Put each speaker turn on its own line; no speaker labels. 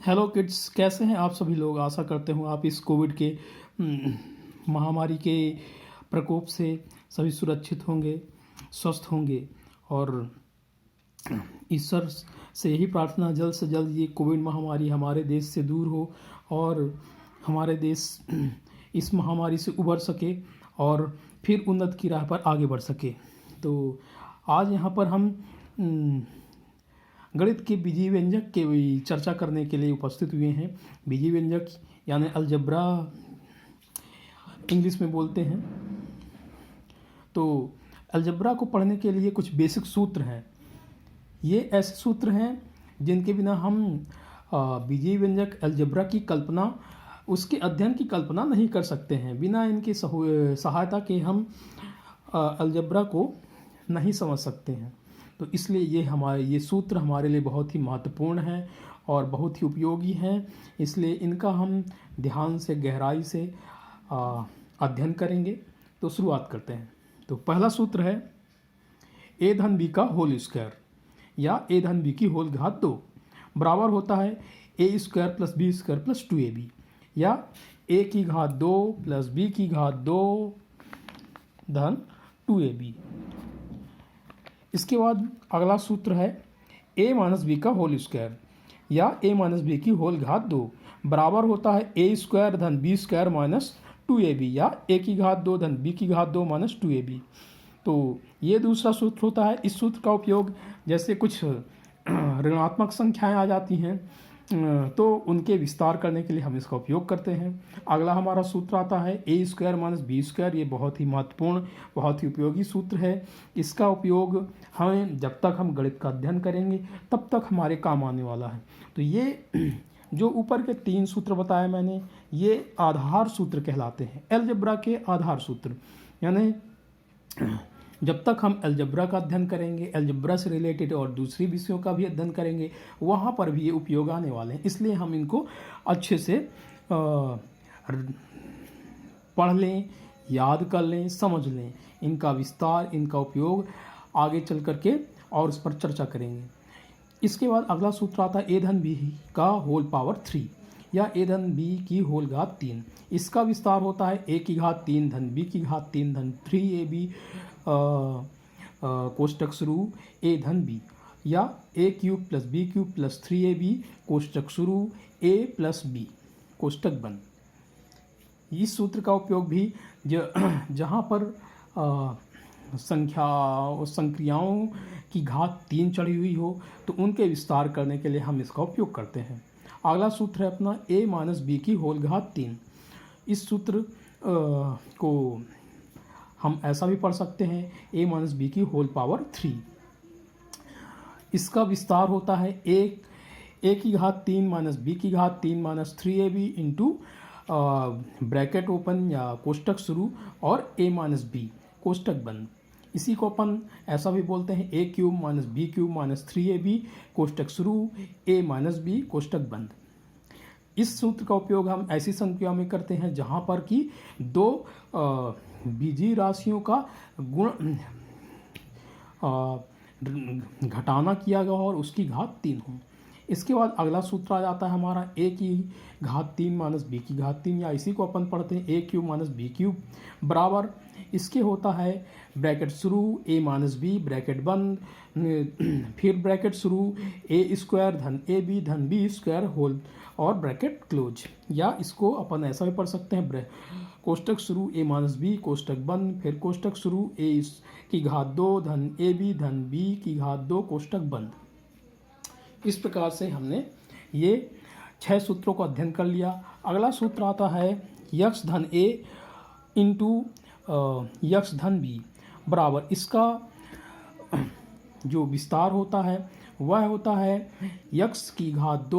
Hello kids, कैसे हैं आप सभी लोग। आशा करते हूँ आप इस कोविड के महामारी के प्रकोप से सभी सुरक्षित होंगे, स्वस्थ होंगे। और ईश्वर से यही प्रार्थना, जल्द से जल्द ये कोविड महामारी हमारे देश से दूर हो और हमारे देश इस महामारी से उबर सके और फिर उन्नति की राह पर आगे बढ़ सके। तो आज यहाँ पर हम गणित के बीजीय व्यंजक के चर्चा करने के लिए उपस्थित हुए हैं। बीजीय व्यंजक यानी अलजेब्रा इंग्लिश में बोलते हैं। तो अलजेब्रा को पढ़ने के लिए कुछ बेसिक सूत्र हैं। ये ऐसे सूत्र हैं जिनके बिना हम बीजीय व्यंजक अलजेब्रा की कल्पना, उसके अध्ययन की कल्पना नहीं कर सकते हैं। बिना इनकी सहायता के हम अलजेब्रा को नहीं समझ सकते हैं। तो इसलिए ये सूत्र हमारे लिए बहुत ही महत्वपूर्ण हैं और बहुत ही उपयोगी हैं। इसलिए इनका हम ध्यान से, गहराई से अध्ययन करेंगे। तो शुरुआत करते हैं। तो पहला सूत्र है a धन b का होल स्क्वायर या a धन b की होल घात 2 बराबर होता है a square plus b square plus 2ab या a की घात 2 प्लस b की घात 2 धन 2ab। इसके बाद अगला सूत्र है a माइनस बी का होल स्क्वायर या a माइनस बी की होल घात 2 बराबर होता है a स्क्वायर धन b स्क्वायर माइनस 2ab या a की घात 2 धन b की घात 2 माइनस 2ab। तो ये दूसरा सूत्र होता है। इस सूत्र का उपयोग जैसे कुछ ऋणात्मक संख्याएं आ जाती हैं तो उनके विस्तार करने के लिए हम इसका उपयोग करते हैं। अगला हमारा सूत्र आता है a square minus B square. ये बहुत ही महत्वपूर्ण, बहुत ही उपयोगी सूत्र है। इसका उपयोग हमें जब तक हम गणित का अध्ययन करेंगे तब तक हमारे काम आने वाला है। तो ये जो ऊपर के 3 सूत्र बताए मैंने, ये आधार सूत्र कहलाते हैं, अलजेब्रा के आधार सूत्र। यानी जब तक हम अलजेब्रा का अध्ययन करेंगे, अलजेब्रा से रिलेटेड और दूसरी विषयों का भी अध्ययन करेंगे, वहाँ पर भी ये उपयोग आने वाले हैं। इसलिए हम इनको अच्छे से पढ़ लें, याद कर लें, समझ लें। इनका विस्तार, इनका उपयोग आगे चल करके और उस पर चर्चा करेंगे। इसके बाद अगला सूत्र आता है a धन b का होल पावर 3 या a धन b की होल घात 3। इसका विस्तार होता है a की घात 3 धन b की घात 3 धन 3ab कोष्टक शुरू a धन b या a cube plus b cube plus 3ab कोष्टक शुरू a प्लस b कोष्टक बंद। इस सूत्र का उपयोग भी जहाँ पर संक्रियाओं की घात 3 चढ़ी हुई हो तो उनके विस्तार करने के लिए हम इसका उपयोग करते हैं। अगला सूत्र है अपना a माइनस बी की होल घात 3। इस सूत्र को हम ऐसा भी पढ़ सकते हैं a माइनस बी की होल पावर 3। इसका विस्तार होता है a की घात 3 माइनस b की घात 3 minus 3ab into bracket open या कोष्टक शुरू और a माइनस बी कोष्टक बंद। इसी को अपन ऐसा भी बोलते हैं a cube minus B cube minus 3ab कोष्टक शुरू a माइनस बी कोष्टक बंद। इस सूत्र का उपयोग हम ऐसी संख्या में करते हैं जहाँ पर कि दो बीजीय राशियों का गुण घटाना किया गया और उसकी घात 3 हो। इसके बाद अगला सूत्र आ जाता है हमारा a की घात 3 माइनस बी की घात 3 या इसी को अपन पढ़ते हैं a cube minus B cube बराबर इसके होता है ब्रैकेट शुरू a माइनस बी ब्रैकेट बंद, फिर ब्रैकेट शुरू a स्क्वायर धन ए बी धन बी स्क्वायर होल और ब्रैकेट क्लोज। या इसको अपन ऐसा भी पढ़ सकते हैं कोष्टक शुरू a माइनस बी कोष्टक बंद, फिर कोष्टक शुरू a की घात 2 धन ए बी धन b की घात 2 कोष्टक बंद। इस प्रकार से हमने ये 6 सूत्रों को अध्ययन कर लिया। अगला सूत्र आता है यक्स धन a इंटू यक्स धन b बराबर, इसका जो विस्तार होता है वह होता है यक्स की घात 2